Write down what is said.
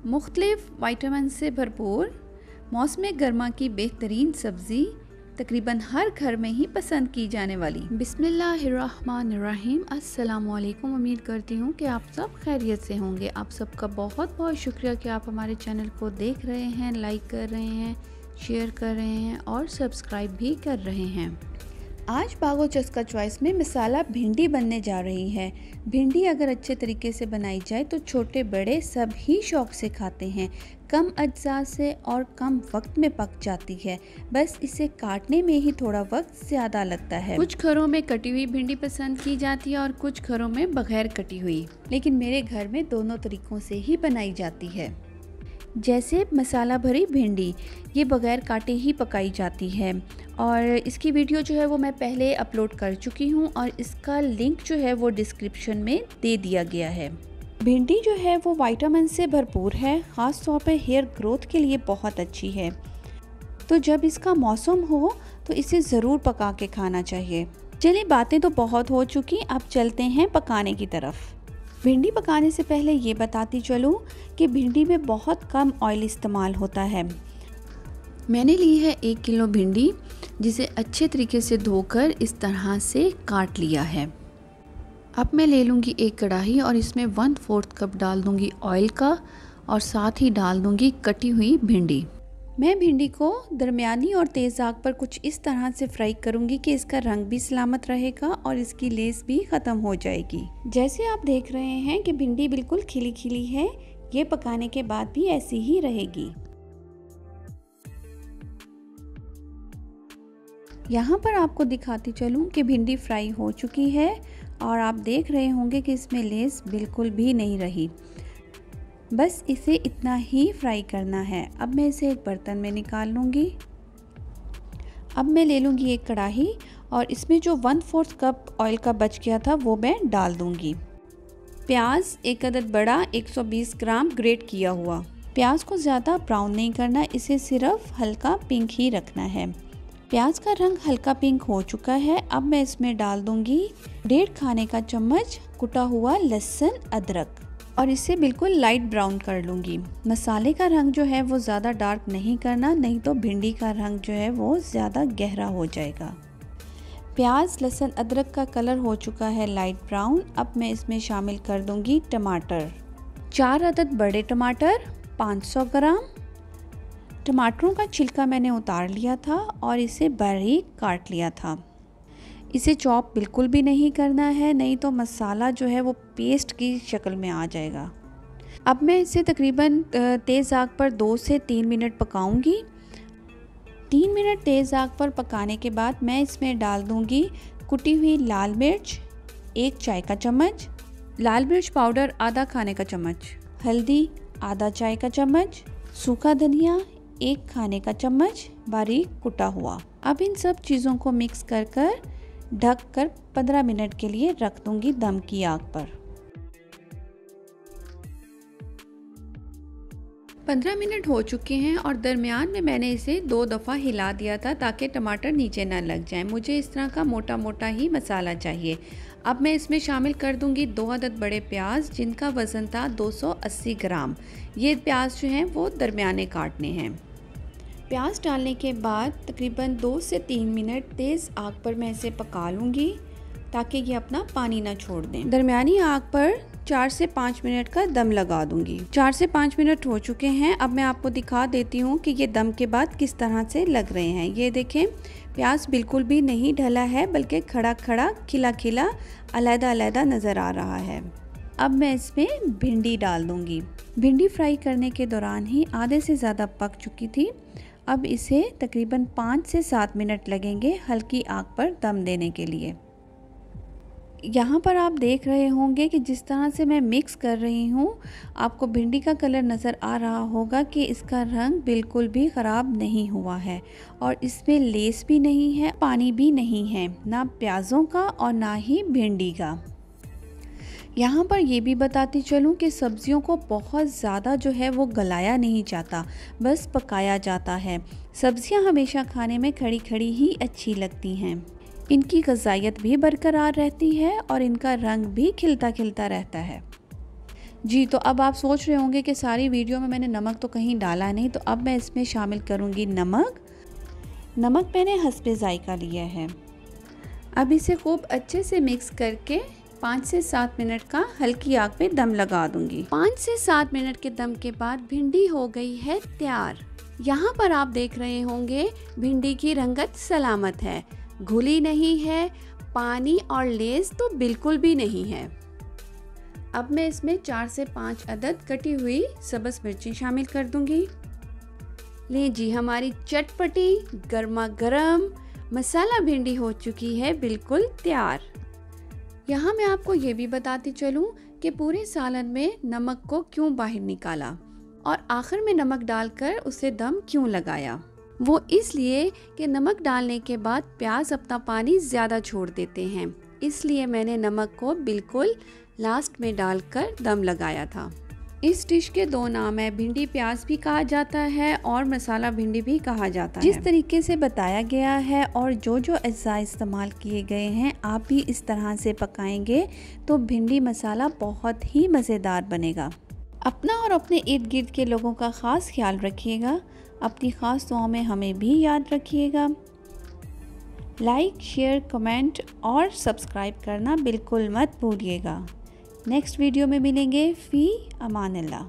मुख्तलिफ विटामिन से भरपूर मौसम गर्मा की बेहतरीन सब्ज़ी तकरीबन हर घर में ही पसंद की जाने वाली। बिस्मिल्लाहिर्रहमानिर्रहीम। अस्सलामुअलैकुम। उम्मीद करती हूँ कि आप सब खैरियत से होंगे। आप सबका बहुत बहुत शुक्रिया कि आप हमारे चैनल को देख रहे हैं, लाइक कर रहे हैं, शेयर कर रहे हैं और सब्सक्राइब भी कर रहे हैं। आज बागो चस्का चॉइस में मसाला भिंडी बनने जा रही है। भिंडी अगर अच्छे तरीके से बनाई जाए तो छोटे बड़े सब ही शौक से खाते हैं। कम अज्जा से और कम वक्त में पक जाती है, बस इसे काटने में ही थोड़ा वक्त ज़्यादा लगता है। कुछ घरों में कटी हुई भिंडी पसंद की जाती है और कुछ घरों में बगैर कटी हुई, लेकिन मेरे घर में दोनों तरीक़ों से ही बनाई जाती है। जैसे मसाला भरी भिंडी, ये बगैर काटे ही पकाई जाती है और इसकी वीडियो जो है वो मैं पहले अपलोड कर चुकी हूँ और इसका लिंक जो है वो डिस्क्रिप्शन में दे दिया गया है। भिंडी जो है वो विटामिन से भरपूर है, ख़ास तौर पर हेयर ग्रोथ के लिए बहुत अच्छी है। तो जब इसका मौसम हो तो इसे ज़रूर पका के खाना चाहिए। चलिए, बातें तो बहुत हो चुकी, अब चलते हैं पकाने की तरफ। भिंडी पकाने से पहले ये बताती चलूँ कि भिंडी में बहुत कम ऑयल इस्तेमाल होता है। मैंने ली है 1 किलो भिंडी, जिसे अच्छे तरीके से धोकर इस तरह से काट लिया है। अब मैं ले लूँगी एक कढ़ाई और इसमें 1/4 कप डाल दूँगी ऑयल का और साथ ही डाल दूँगी कटी हुई भिंडी। मैं भिंडी को दरमियानी और तेज़ आग पर कुछ इस तरह से फ्राई करूंगी कि इसका रंग भी सलामत रहेगा और इसकी लेस भी ख़त्म हो जाएगी। जैसे आप देख रहे हैं कि भिंडी बिल्कुल खिली खिली है, ये पकाने के बाद भी ऐसी ही रहेगी। यहाँ पर आपको दिखाती चलूँ कि भिंडी फ्राई हो चुकी है और आप देख रहे होंगे कि इसमें लेस बिल्कुल भी नहीं रही। बस इसे इतना ही फ्राई करना है। अब मैं इसे एक बर्तन में निकाल लूँगी। अब मैं ले लूँगी एक कढ़ाई और इसमें जो 1/4 कप ऑयल का बच गया था वो मैं डाल दूँगी। प्याज 1 अदद बड़ा 120 ग्राम ग्रेट किया हुआ। प्याज को ज़्यादा ब्राउन नहीं करना, इसे सिर्फ हल्का पिंक ही रखना है। प्याज का रंग हल्का पिंक हो चुका है। अब मैं इसमें डाल दूँगी 1.5 खाने का चम्मच कुटा हुआ लहसुन अदरक और इसे बिल्कुल लाइट ब्राउन कर लूँगी। मसाले का रंग जो है वो ज़्यादा डार्क नहीं करना, नहीं तो भिंडी का रंग जो है वो ज़्यादा गहरा हो जाएगा। प्याज लहसुन अदरक का कलर हो चुका है लाइट ब्राउन। अब मैं इसमें शामिल कर दूँगी टमाटर। 4 अदद बड़े टमाटर 500 ग्राम। टमाटरों का छिलका मैंने उतार लिया था और इसे बारीक काट लिया था। इसे चॉप बिल्कुल भी नहीं करना है, नहीं तो मसाला जो है वो पेस्ट की शक्ल में आ जाएगा। अब मैं इसे तकरीबन तेज़ आग पर 2 से 3 मिनट पकाऊंगी। 3 मिनट तेज़ आग पर पकाने के बाद मैं इसमें डाल दूंगी कुटी हुई लाल मिर्च 1 चाय का चम्मच, लाल मिर्च पाउडर आधा खाने का चम्मच, हल्दी आधा चाय का चम्मच, सूखा धनिया 1 खाने का चम्मच बारीक कुटा हुआ। अब इन सब चीज़ों को मिक्स कर ढक कर 15 मिनट के लिए रख दूंगी दम की आग पर। 15 मिनट हो चुके हैं और दरमियान में मैंने इसे 2 दफ़ा हिला दिया था ताकि टमाटर नीचे ना लग जाए। मुझे इस तरह का मोटा मोटा ही मसाला चाहिए। अब मैं इसमें शामिल कर दूंगी 2 अदद बड़े प्याज, जिनका वज़न था 280 ग्राम। ये प्याज जो हैं वो दरमियाने काटने हैं। प्याज डालने के बाद तकरीबन 2 से 3 मिनट तेज़ आग पर मैं इसे पका लूँगी ताकि ये अपना पानी ना छोड़ दें। दरमियानी आग पर 4 से 5 मिनट का दम लगा दूँगी। 4 से 5 मिनट हो चुके हैं। अब मैं आपको दिखा देती हूँ कि ये दम के बाद किस तरह से लग रहे हैं। ये देखें, प्याज बिल्कुल भी नहीं ढला है, बल्कि खड़ा खड़ा खिला खिला अलग अलग नज़र आ रहा है। अब मैं इसमें भिंडी डाल दूँगी। भिंडी फ्राई करने के दौरान ही आधे से ज़्यादा पक चुकी थी। अब इसे तकरीबन 5 से 7 मिनट लगेंगे हल्की आग पर दम देने के लिए। यहाँ पर आप देख रहे होंगे कि जिस तरह से मैं मिक्स कर रही हूँ, आपको भिंडी का कलर नज़र आ रहा होगा कि इसका रंग बिल्कुल भी ख़राब नहीं हुआ है और इसमें लेस भी नहीं है, पानी भी नहीं है, ना प्याज़ों का और ना ही भिंडी का। यहाँ पर ये भी बताती चलूँ कि सब्जियों को बहुत ज़्यादा जो है वो गलाया नहीं जाता, बस पकाया जाता है। सब्जियाँ हमेशा खाने में खड़ी खड़ी ही अच्छी लगती हैं। इनकी ग़िज़ाइयत भी बरकरार रहती है और इनका रंग भी खिलता खिलता रहता है। जी, तो अब आप सोच रहे होंगे कि सारी वीडियो में मैंने नमक तो कहीं डाला नहीं, तो अब मैं इसमें शामिल करूँगी नमक। नमक मैंने हस्बे ज़ायका लिया है। अब इसे खूब अच्छे से मिक्स करके 5 से 7 मिनट का हल्की आग पे दम लगा दूंगी। 5 से 7 मिनट के दम के बाद भिंडी हो गई है तैयार। यहाँ पर आप देख रहे होंगे भिंडी की रंगत सलामत है, घुली नहीं है, पानी और लेस तो बिल्कुल भी नहीं है। अब मैं इसमें 4 से 5 अदद कटी हुई सब्ज़ मिर्ची शामिल कर दूंगी। ले जी, हमारी चटपटी गर्मा गर्म मसाला भिंडी हो चुकी है बिल्कुल तैयार। यहाँ मैं आपको ये भी बताती चलूँ कि पूरे सालन में नमक को क्यों बाहर निकाला और आखिर में नमक डालकर उसे दम क्यों लगाया। वो इसलिए कि नमक डालने के बाद प्याज अपना पानी ज़्यादा छोड़ देते हैं, इसलिए मैंने नमक को बिल्कुल लास्ट में डालकर दम लगाया था। इस डिश के 2 नाम है, भिंडी प्याज भी कहा जाता है और मसाला भिंडी भी कहा जाता है। जिस तरीके से बताया गया है और जो जो अज्जा इस्तेमाल किए गए हैं, आप भी इस तरह से पकाएंगे तो भिंडी मसाला बहुत ही मज़ेदार बनेगा। अपना और अपने इर्द गिर्द के लोगों का ख़ास ख्याल रखिएगा। अपनी ख़ास दुआओं में हमें भी याद रखिएगा। लाइक, शेयर, कमेंट और सब्सक्राइब करना बिल्कुल मत भूलिएगा। नेक्स्ट वीडियो में मिलेंगे। फ़ी अमान अल्लाह।